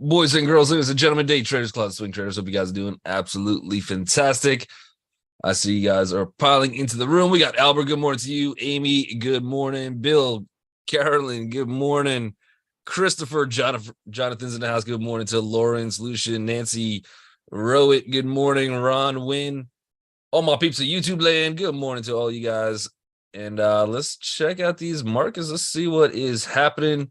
Boys and girls, ladies and gentlemen, day traders, closet swing traders. Hope you guys are doing absolutely fantastic. I see you guys are piling into the room. We got Albert. Good morning to you. Amy. Good morning. Bill, Carolyn. Good morning. Christopher, Jonathan's in the house. Good morning to Lawrence, Lucian, Nancy, Rowit. Good morning. Ron, Win. All my peeps of YouTube land. Good morning to all you guys. And let's check out these markets. Let's see what is happening.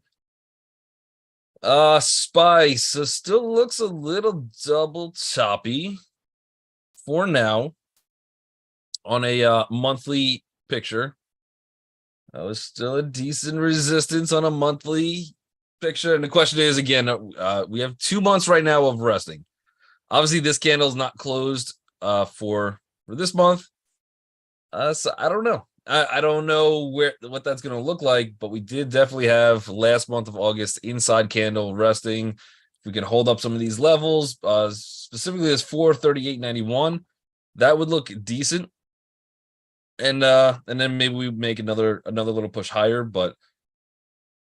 Spice still looks a little double toppy for now on a monthly picture. That was still a decent resistance on a monthly picture. And the question is, again, we have 2 months right now of resting. Obviously, this candle is not closed for this month. So I don't know. I don't know what that's going to look like, but we did definitely have last month of August inside candle resting. If we can hold up some of these levels, specifically this 438.91, that would look decent. And then maybe we make another little push higher, but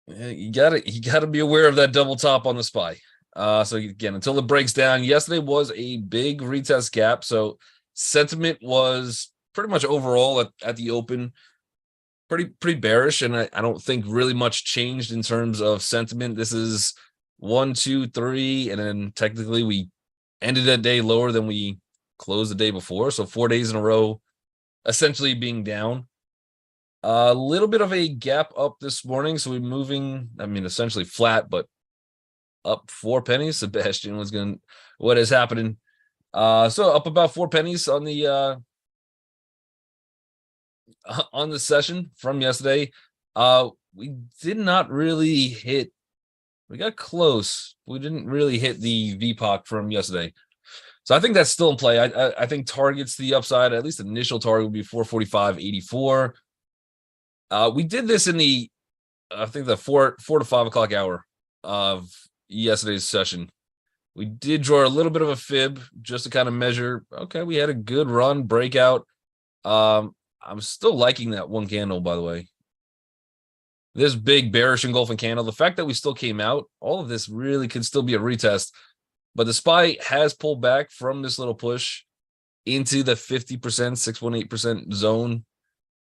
you gotta be aware of that double top on the SPY. So again, until it breaks down, yesterday was a big retest gap. So sentiment was pretty much overall at the open pretty bearish, and I don't think really much changed in terms of sentiment. This is 1, 2, 3, and then technically we ended that day lower than we closed the day before. So 4 days in a row essentially being down. A little bit of a gap up this morning, so we're moving, essentially flat, but up 4 pennies. Sebastian was going, what is happening? So up about 4 pennies on the session from yesterday. We did not really hit, we got close. We didn't really hit the VPOC from yesterday. So I think that's still in play. I think targets the upside, at least initial target would be 445.84. We did this in the, I think the 4 to 5 o'clock hour of yesterday's session. We did draw a little bit of a fib just to kind of measure. Okay, we had a good run breakout. I'm still liking that one candle, by the way. This big bearish engulfing candle, the fact that we still came out, all of this really could still be a retest. But the SPY has pulled back from this little push into the 50%, 618% zone.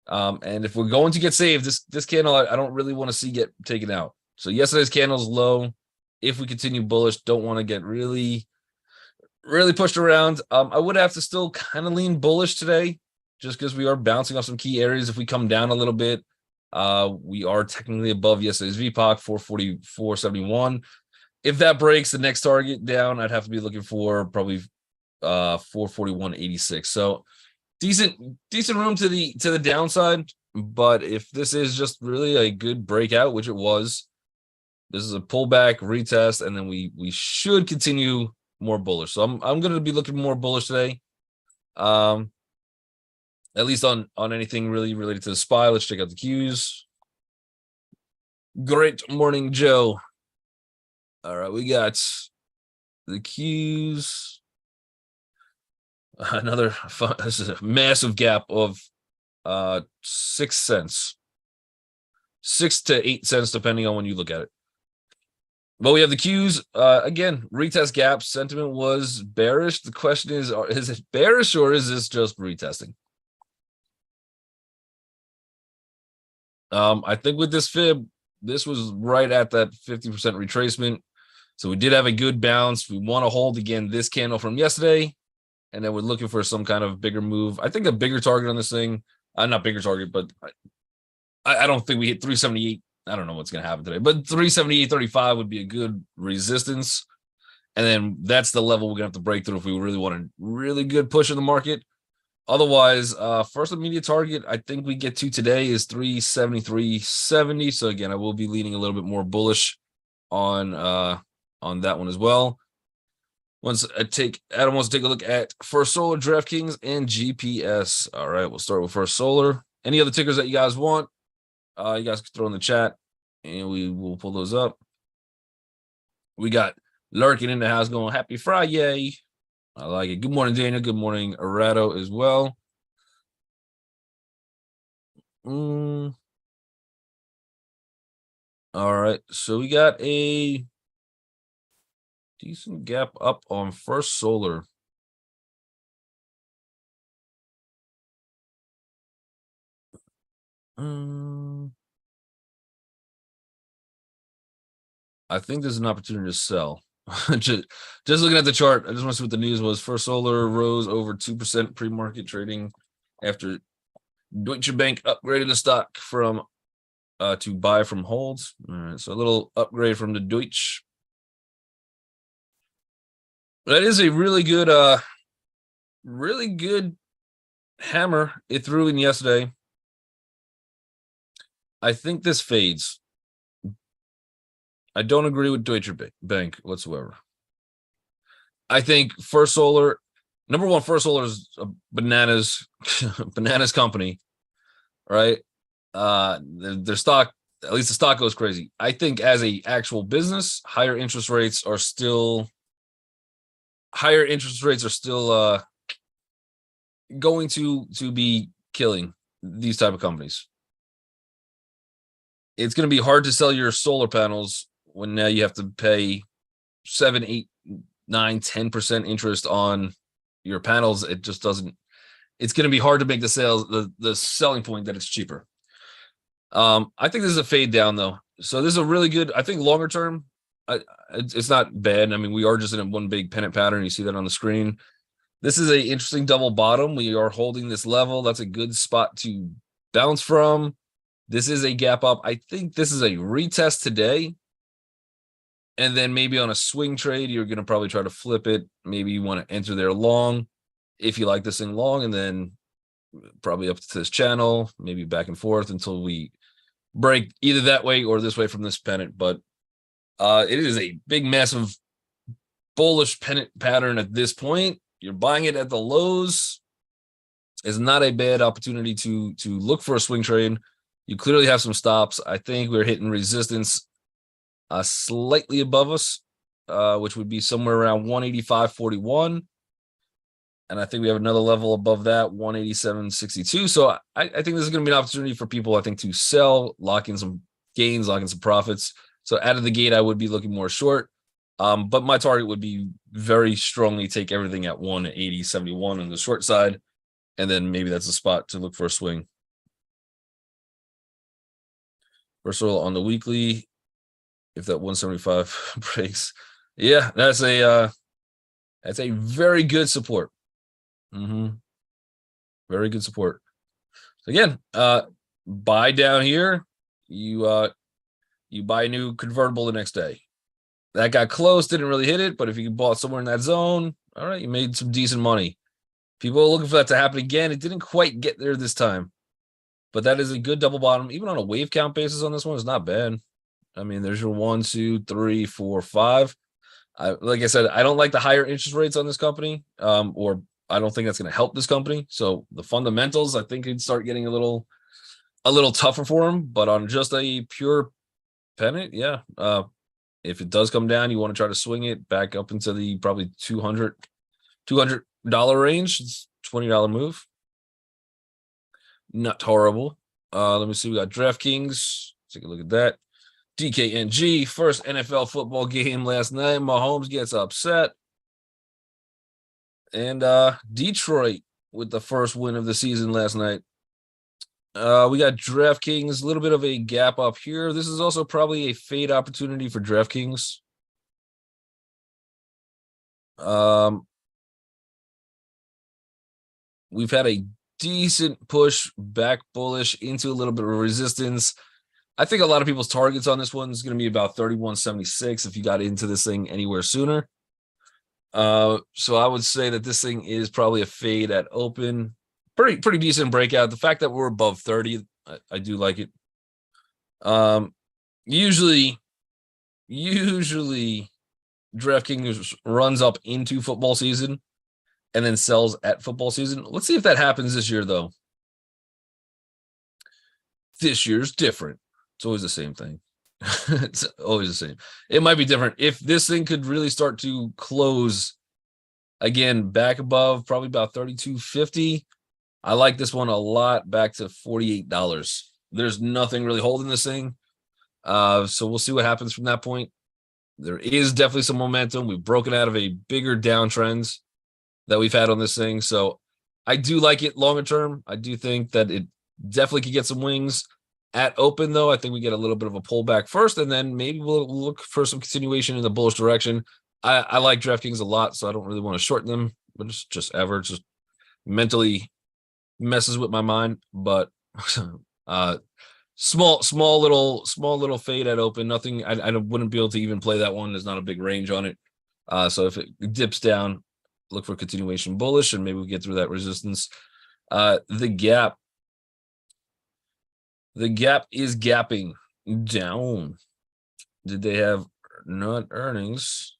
And if we're going to get saved, this candle, I don't really want to see get taken out. So yesterday's candle's low. If we continue bullish, don't want to get really pushed around. I would have to still kind of lean bullish today, just because we are bouncing off some key areas. If we come down a little bit, we are technically above yesterday's VPOC, 444.71. If that breaks, the next target down, I'd have to be looking for probably 441.86. So decent room to the downside. But if this is just really a good breakout, which it was, this is a pullback retest, and then we should continue more bullish. So I'm going to be looking more bullish today. At least on anything really related to the SPY. Let's check out the cues. Great morning, Joe. All right, we got the cues. Another this is a massive gap of 6 cents. 6 to 8 cents, depending on when you look at it. But we have the cues. Again, retest gap. Sentiment was bearish. The question is it bearish or is this just retesting? I think with this fib, this was right at that 50% retracement. So we did have a good bounce. We want to hold again this candle from yesterday, and then we're looking for some kind of bigger move. I think a bigger target on this thing, not bigger target, but I don't think we hit 378. I don't know what's going to happen today, but 378.35 would be a good resistance. And then that's the level we're going to have to break through if we really want a really good push in the market. Otherwise, first immediate target I think we get to today is 373.70. So again, I will be leaning a little bit more bullish on that one as well. Adam wants to take a look at First Solar, DraftKings, and GPS. All right, we'll start with First Solar. Any other tickers that you guys want, you guys can throw in the chat, and we will pull those up. We got Lurking in the house going, happy Friday. I like it. Good morning, Daniel. Good morning, Arato as well. All right, so we got a Decent gap up on First Solar. I think there's an opportunity to sell. just looking at the chart, I just want to see what the news was. First Solar rose over 2% pre-market trading after Deutsche Bank upgraded the stock from to buy from holds. All right, so a little upgrade from the Deutsche. That is a really good hammer it threw in yesterday. I think this fades. I don't agree with Deutsche Bank whatsoever. I think First Solar, number one, First Solar is a bananas company, right? Their stock, at least the stock goes crazy. I think as a actual business, higher interest rates are still going to be killing these type of companies. It's going to be hard to sell your solar panels when now you have to pay 7, 8, 9, 10% interest on your panels. It just doesn't. It's going to be hard to make the sales the selling point that it's cheaper. I think this is a fade down though. So this is a really good. I think longer term, it's not bad. I mean, we are just in one big pennant pattern. You see that on the screen. This is a interesting double bottom. We are holding this level. That's a good spot to bounce from. This is a gap up. I think this is a retest today. And then maybe on a swing trade, you're going to probably try to flip it. Maybe you want to enter there long if you like this thing long, and then probably up to this channel, maybe back and forth until we break either that way or this way from this pennant. But it is a big, massive bullish pennant pattern at this point. You're buying it at the lows. It's not a bad opportunity to look for a swing trade. You clearly have some stops. I think we're hitting resistance slightly above us, which would be somewhere around 185.41. And I think we have another level above that, 187.62. So I think this is going to be an opportunity for people, I think, to sell, lock in some gains, lock in some profits. So out of the gate, I would be looking more short. But my target would be very strongly take everything at 180.71 on the short side. And then maybe that's a spot to look for a swing. First of all, on the weekly, if that 175 breaks, yeah, that's a very good support. Very good support. So again, buy down here. You buy a new convertible the next day. That got close, didn't really hit it, but if you bought somewhere in that zone, all right, you made some decent money. People are looking for that to happen again. It didn't quite get there this time, but that is a good double bottom. Even on a wave count basis on this one, it's not bad. I mean, there's your 1, 2, 3, 4, 5. Like I said, I don't like the higher interest rates on this company, or I don't think that's going to help this company. So the fundamentals, I think, could start getting a little tougher for them. But on just a pure pennant, yeah. If it does come down, you want to try to swing it back up into the probably $200 range. It's $20 move. Not horrible. Let me see. We got DraftKings. Take a look at that. DKNG, first NFL football game last night. Mahomes gets upset. And Detroit with the first win of the season last night. We got DraftKings, a little bit of a gap up here. This is also probably a fade opportunity for DraftKings. We've had a decent push back bullish into a little bit of resistance. I think a lot of people's targets on this one is going to be about 31.76 if you got into this thing anywhere sooner. So I would say that this thing is probably a fade at open. Pretty decent breakout. The fact that we're above 30, I do like it. Usually DraftKings runs up into football season and then sells at football season. Let's see if that happens this year, though. This year's different. It's always the same thing. It's always the same. It might be different. If this thing could really start to close again back above probably about 32.50, I like this one a lot, back to $48. There's nothing really holding this thing. So we'll see what happens from that point. There is definitely some momentum. We've broken out of a bigger downtrends that we've had on this thing. So I do like it longer term. I do think that it definitely could get some wings. At open, though, I think we get a little bit of a pullback first, and then maybe we'll look for some continuation in the bullish direction. I like DraftKings a lot, so I don't really want to shorten them, but it's just ever. It's just mentally messes with my mind. But small little fade at open. Nothing. I wouldn't be able to even play that one. There's not a big range on it. So if it dips down, look for continuation bullish, and maybe we get through that resistance. The gap is gapping down. Did they have not earnings?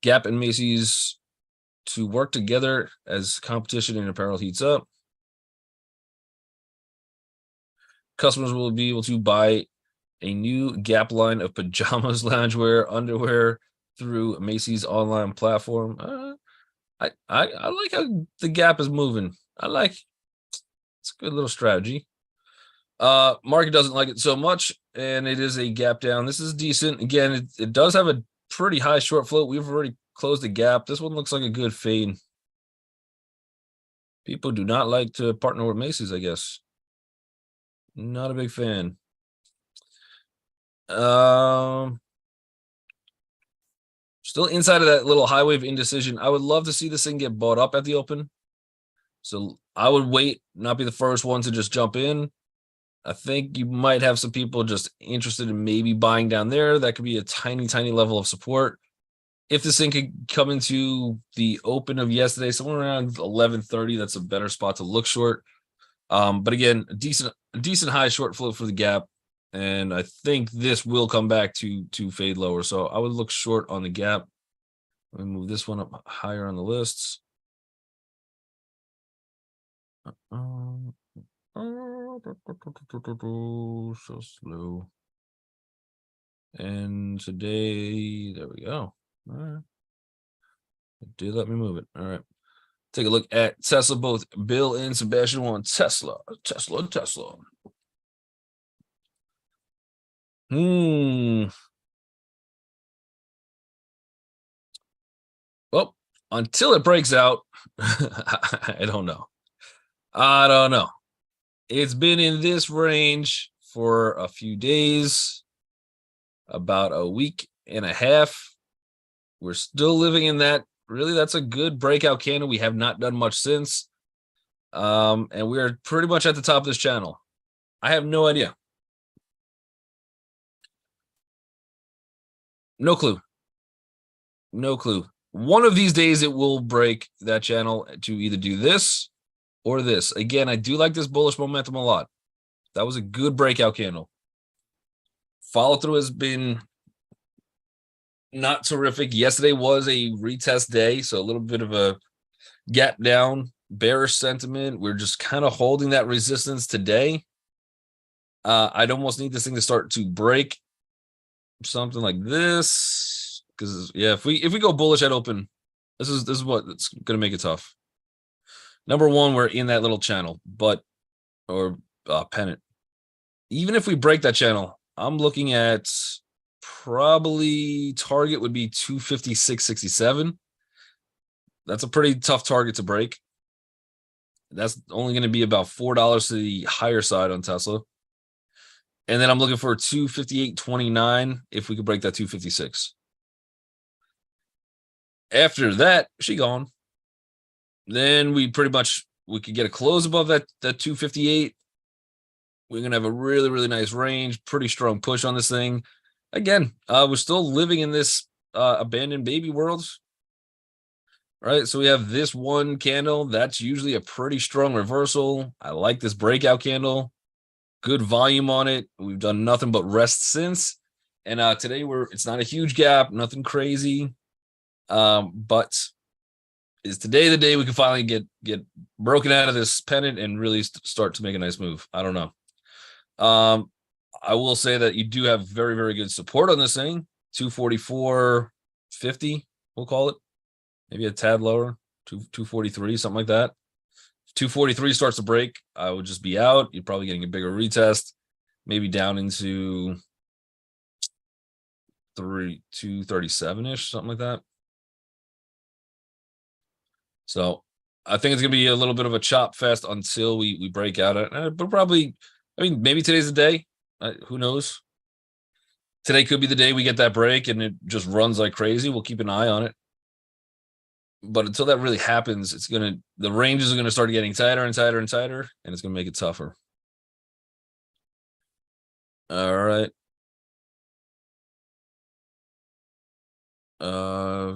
Gap and Macy's to work together as competition in apparel heats up. Customers will be able to buy a new Gap line of pajamas, loungewear, underwear through Macy's online platform. I like how the Gap is moving. It's a good little strategy. Market doesn't like it so much, and it is a gap down. This is decent. Again, it does have a pretty high short float. We've already closed the gap. This one looks like a good fade. People do not like to partner with Macy's, I guess. Not a big fan. Still inside of that little high wave indecision. I would love to see this thing get bought up at the open. So I would wait, not be the first one to just jump in. I think you might have some people just interested in maybe buying down there. That could be a tiny, tiny level of support. If this thing could come into the open of yesterday, somewhere around 11:30, that's a better spot to look short. But again, a decent high short float for the gap. And I think this will come back to fade lower. So I would look short on the gap. Let me move this one up higher on the lists. So slow. And today, there we go. All right. It did let me move it. All right. Take a look at Tesla. Both Bill and Sebastian want Tesla. Well, until it breaks out, I don't know. It's been in this range for a few days, about a week and a half. We're still living in that. Really, that's a good breakout candle. We have not done much since. And we are pretty much at the top of this channel. I have no idea. No clue. One of these days it will break that channel to either do this or this. Again, I do like this bullish momentum a lot. That was a good breakout candle. Follow through has been not terrific. Yesterday was a retest day, so a little bit of a gap down, bearish sentiment. We're just kind of holding that resistance today. I'd almost need this thing to start to break something like this, because yeah, if we go bullish at open, this is what it's gonna make it tough. Number one, we're in that little channel, or pennant. Even if we break that channel, I'm looking at probably target would be 256.67. That's a pretty tough target to break. That's only going to be about $4 to the higher side on Tesla. And then I'm looking for 258.29 if we could break that 256. After that, she gone. Then we could get a close above that 258. We're going to have a really, really nice range, pretty strong push on this thing. Again, we're still living in this abandoned baby world. Right, so we have this one candle. That's usually a pretty strong reversal. I like this breakout candle. Good volume on it. We've done nothing but rest since. And today it's not a huge gap, nothing crazy. But is today the day we can finally get broken out of this pennant and really start to make a nice move? I don't know. I will say that you do have very, very good support on this thing. 244.50, we'll call it. Maybe a tad lower, 243, something like that. If 243 starts to break, I would just be out. You're probably getting a bigger retest, maybe down into 237 ish, something like that. So I think it's gonna be a little bit of a chop fest until we break out it. But probably, I mean, maybe today's the day. Who knows? Today could be the day we get that break and it just runs like crazy. We'll keep an eye on it. But until that really happens, the ranges are gonna start getting tighter and tighter and tighter, and it's gonna make it tougher. All right.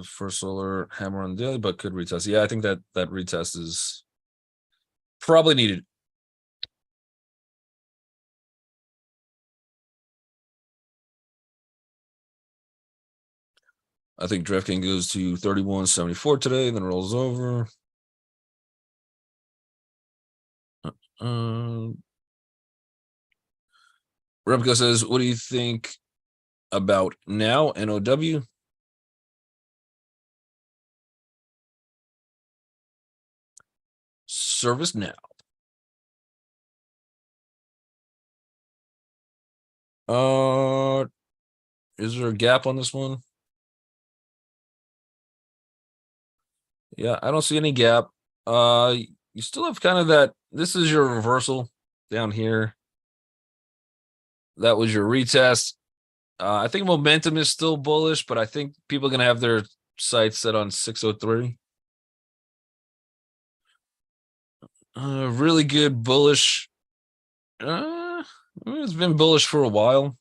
First solar hammer on the daily, but could retest. Yeah, I think that retest is probably needed. I think DraftKings goes to 31.74 today, and then rolls over. Remco says, "What do you think about now?" NOW. Service now. Is there a gap on this one? Yeah, I don't see any gap. You still have kind of that. This is your reversal down here. That was your retest. I think momentum is still bullish, but I think people are going to have their sights set on 603. Really good bullish. It's been bullish for a while.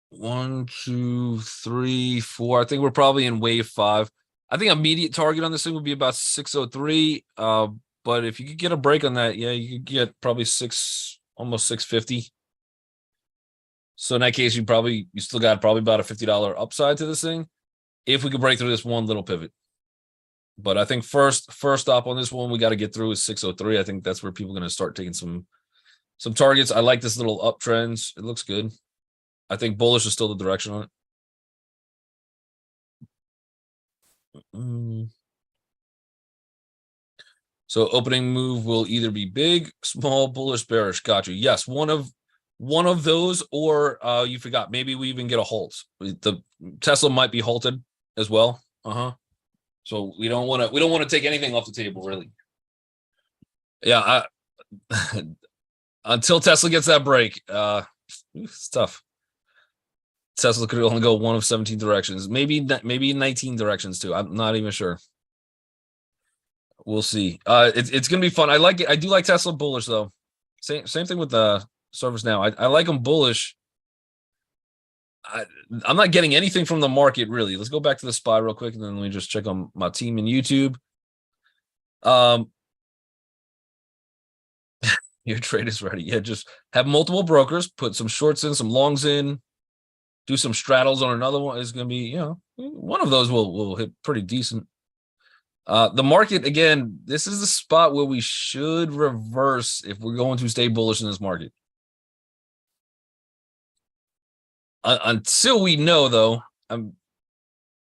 One, two, three, four. I think we're probably in wave 5. I think immediate target on this thing would be about 603. But if you could get a break on that, yeah, you could get probably almost 650. So in that case, you still got probably about a $50 upside to this thing if we could break through this one little pivot. But I think first stop on this one we got to get through is 603. I think that's where people are going to start taking some targets. I like this little uptrends. It looks good. I think bullish is still the direction on it. So opening move will either be big, small, bullish, bearish. Got you. Yes, one of those, or you forgot. Maybe we even get a halt. The Tesla might be halted as well. So we don't want to take anything off the table, really. Yeah, until Tesla gets that break, it's tough. Tesla could only go one of 17 directions, maybe 19 directions too. I'm not even sure. We'll see. It's gonna be fun. I like it. I do like Tesla bullish though. Same thing with the service now. I like them bullish. I'm not getting anything from the market really. Let's go back to the SPY real quick, and then let me just check on my team in YouTube. Your trade is ready. Yeah, just have multiple brokers, put some shorts in, some longs in, do some straddles on another one. It's going to be, one of those will hit pretty decent. The market, again, this is the spot where we should reverse if we're going to stay bullish in this market. Until we know, though,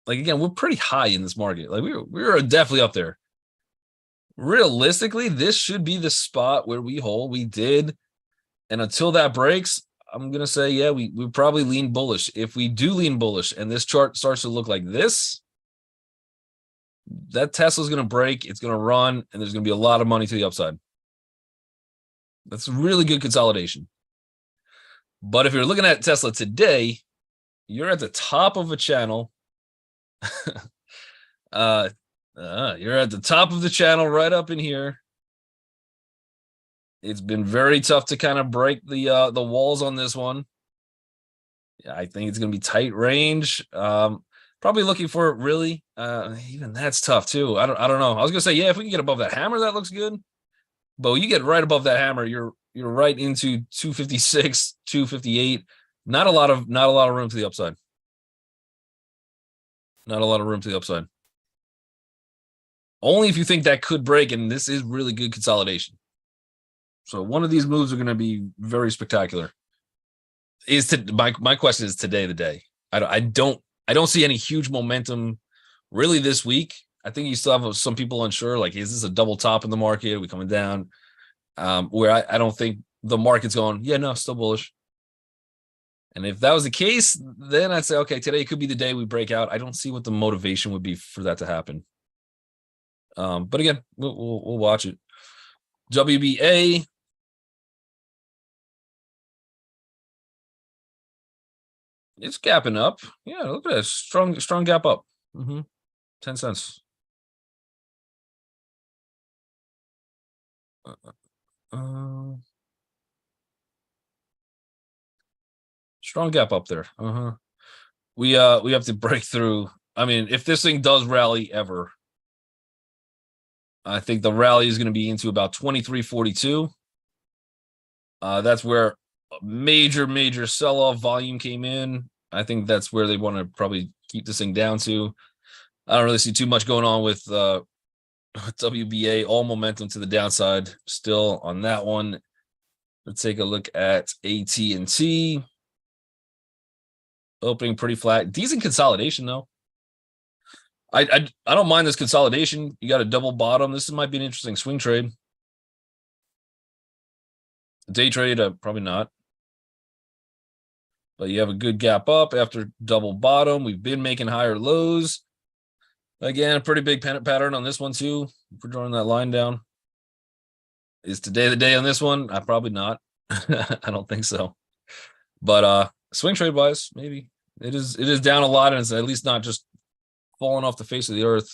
we're pretty high in this market. Like we're definitely up there. Realistically, this should be the spot where we hold. We did, and until that breaks, I'm gonna say, yeah, we probably lean bullish. If we do lean bullish, and this chart starts to look like this, that Tesla's gonna break. It's gonna run, and there's gonna be a lot of money to the upside. That's really good consolidation. But if you're looking at Tesla today, you're at the top of a channel. You're at the top of the channel right up in here. It's been very tough to kind of break the walls on this one. Yeah, I think it's going to be tight range. Probably looking for it really. Even that's tough too. I don't know. I was going to say, yeah, if we can get above that hammer, that looks good. But when you get right above that hammer, you're right into 256, 258. Not a lot of room to the upside. Not a lot of room to the upside. Only if you think that could break, and this is really good consolidation. So one of these moves are going to be very spectacular. My question is today the day? I don't see any huge momentum really this week. I think you still have some people unsure, like, is this a double top in the market? Are we coming down? Where I don't think the market's going, yeah, no, still bullish. And if that was the case, then I'd say, okay, today could be the day we break out. I don't see what the motivation would be for that to happen. But again, we'll watch it. WBA. It's gapping up. Yeah, look at that. Strong gap up. 10 cents. Strong gap up there. We have to break through. I mean, if this thing does rally ever, I think the rally is going to be into about 23.42. That's where major sell-off volume came in. I think that's where they want to probably keep this thing down to. I don't really see too much going on with WBA. All momentum to the downside still on that one. Let's take a look at AT&T. Opening pretty flat. Decent consolidation though. I don't mind this consolidation. You got a double bottom. This might be an interesting swing trade. Day trade, probably not. But you have a good gap up after double bottom. We've been making higher lows. Again, a pretty big pattern on this one too. If we're drawing that line down. Is today the day on this one? Probably not. I don't think so. But swing trade wise, maybe. It is down a lot, and it's at least not just falling off the face of the earth.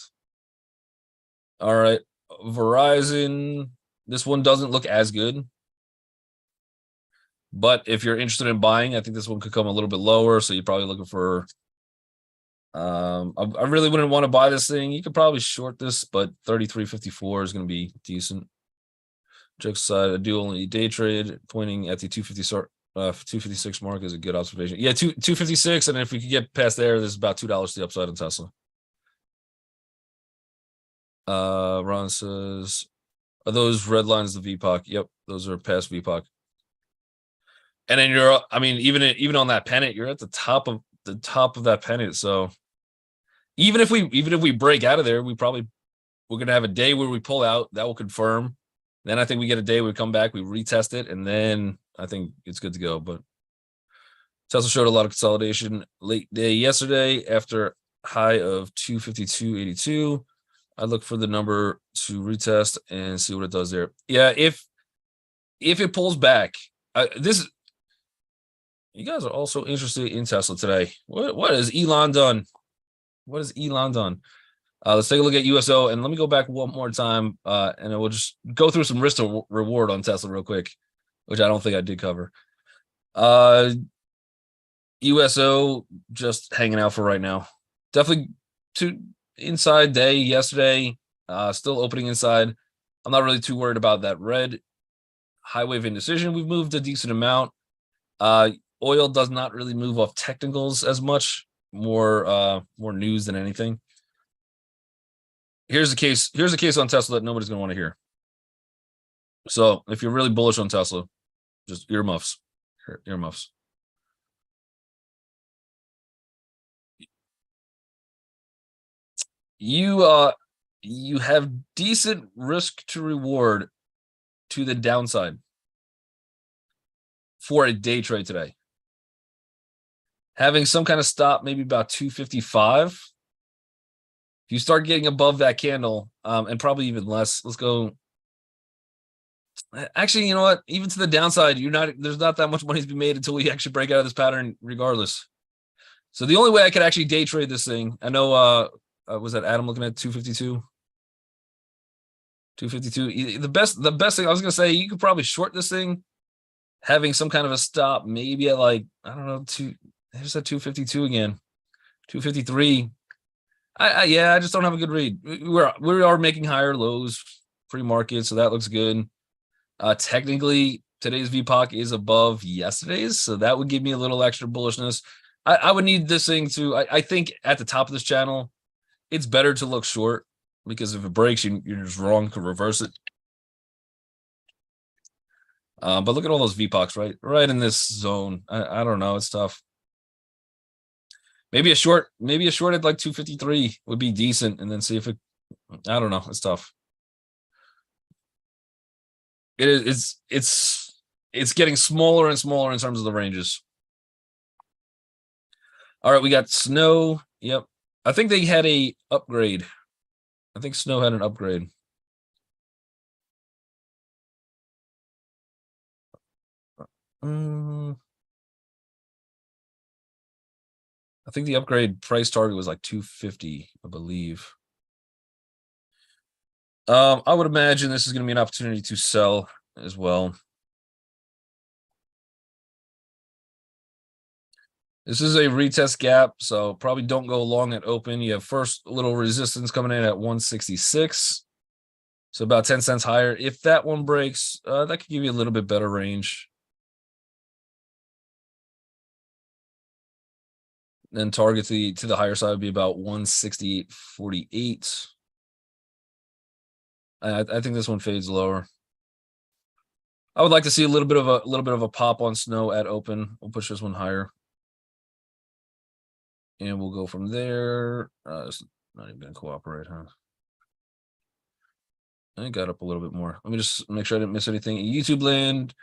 All right. Verizon. This one doesn't look as good. But if you're interested in buying, I think this one could come a little bit lower. So you're probably looking for I really wouldn't want to buy this thing. You could probably short this, but 33.54 is going to be decent. Just side, I do only day trade, pointing at the 256 mark is a good observation. Yeah, 256, and if we could get past there, there's about $2 to the upside on Tesla. Ron says, are those red lines the VPOC? Yep, those are past VPOC. And then you're, I mean, even on that pennant, you're at the top of that pennant. So even if we break out of there, we're gonna have a day where we pull out. That will confirm. Then I think we get a day we come back, we retest it, and then I think it's good to go. But Tesla showed a lot of consolidation late day yesterday after high of 252.82. I look for the number to retest and see what it does there. Yeah, if it pulls back, you guys are also interested in Tesla today. What has Elon done? What has Elon done? Let's take a look at USO, and let me go back one more time, and we'll just go through some risk to reward on Tesla real quick, which I don't think I did cover. USO just hanging out for right now. Definitely inside day yesterday, still opening inside. I'm not really too worried about that red high wave indecision. We've moved a decent amount. Oil does not really move off technicals as much. More news than anything. Here's the case on Tesla that nobody's gonna want to hear. So if you're really bullish on Tesla, just earmuffs. Earmuffs. You have decent risk to reward to the downside for a day trade today. Having some kind of stop, maybe about 255. If you start getting above that candle, and probably even less, let's go. Actually, you know what? Even to the downside, there's not that much money to be made until we actually break out of this pattern, regardless. So the only way I could actually day trade this thing, I know, was that Adam looking at 252? 252. The best thing I was gonna say, you could probably short this thing, having some kind of a stop, maybe at like, I don't know, there's that 252 again, 253. I just don't have a good read. We are making higher lows pre-market, so that looks good. Technically, today's VPOC is above yesterday's, so that would give me a little extra bullishness. I would need this thing to. I think at the top of this channel, it's better to look short, because if it breaks, you're just wrong to reverse it. But look at all those VPOCs right in this zone. I don't know. It's tough. Maybe a short at like 253 would be decent, and then see if it. I don't know. It's tough. It's it's getting smaller and smaller in terms of the ranges. All right, we got Snow. Yep. I think they had a upgrade. I think Snow had an upgrade. I think the upgrade price target was like 250, I believe. I would imagine this is going to be an opportunity to sell as well. This is a retest gap, so probably don't go long at open. You have first little resistance coming in at 166. So about 10 cents higher. If that one breaks, that could give you a little bit better range. Then target to the higher side would be about 168.48. I think this one fades lower. I would like to see a little bit of a pop on Snow at open. We'll push this one higher. And we'll go from there. It's not even gonna cooperate, huh? I got up a little bit more. Let me just make sure I didn't miss anything. YouTube land,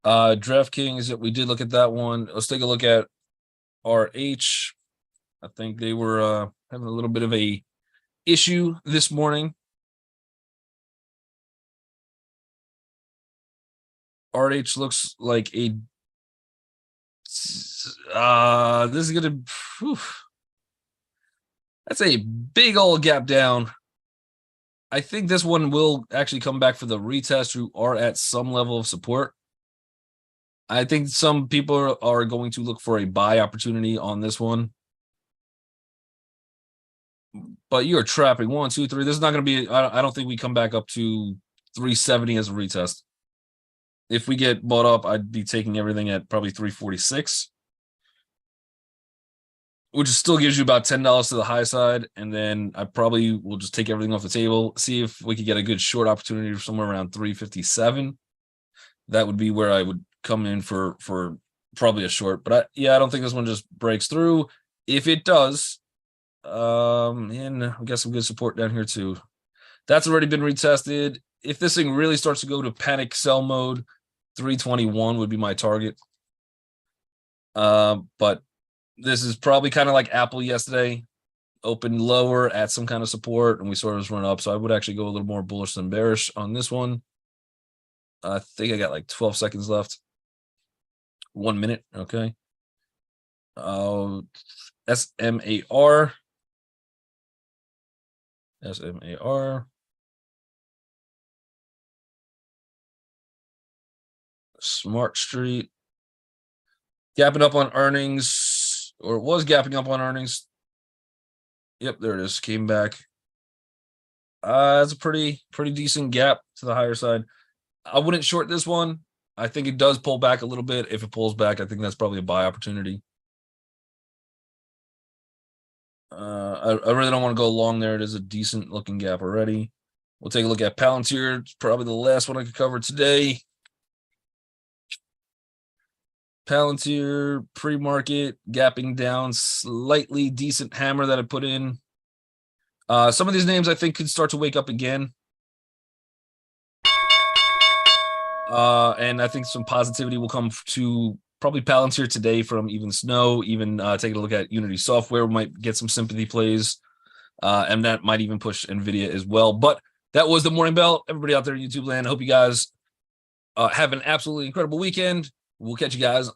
DraftKings, we did look at that one. Let's take a look at RH. I think they were having a little bit of a issue this morning. RH looks like a this is gonna that's a big old gap down. I think this one will actually come back for the retest who are at some level of support. I think some people are going to look for a buy opportunity on this one. But you're trapping 1, 2, 3. This is not going to be, I don't think we come back up to 370 as a retest. If we get bought up, I'd be taking everything at probably 346. Which still gives you about $10 to the high side. And then I probably will just take everything off the table, see if we could get a good short opportunity for somewhere around 357. That would be where I would come in for probably a short. But I don't think this one just breaks through. If it does, and we got some good support down here too. That's already been retested. If this thing really starts to go to panic sell mode, 321 would be my target. But this is probably kind of like Apple yesterday, opened lower at some kind of support, and we sort of just run up. So I would actually go a little more bullish than bearish on this one. I think I got like 12 seconds left. 1 minute. Okay. SMAR. SMAR. Smart Street. Gapping up on earnings, or it was gapping up on earnings. Yep, there it is. Came back. It's a pretty decent gap to the higher side. I wouldn't short this one. I think it does pull back a little bit. If it pulls back, I think that's probably a buy opportunity. I really don't want to go long there. It is a decent looking gap already. We'll take a look at Palantir. It's probably the last one I could cover today. Palantir pre-market gapping down slightly, decent hammer that I put in. Some of these names I think could start to wake up again. And I think some positivity will come to probably Palantir today from even Snow, even taking a look at Unity Software. We might get some sympathy plays. And that might even push NVIDIA as well. But that was the Morning Bell. Everybody out there in YouTube land, I hope you guys have an absolutely incredible weekend. We'll catch you guys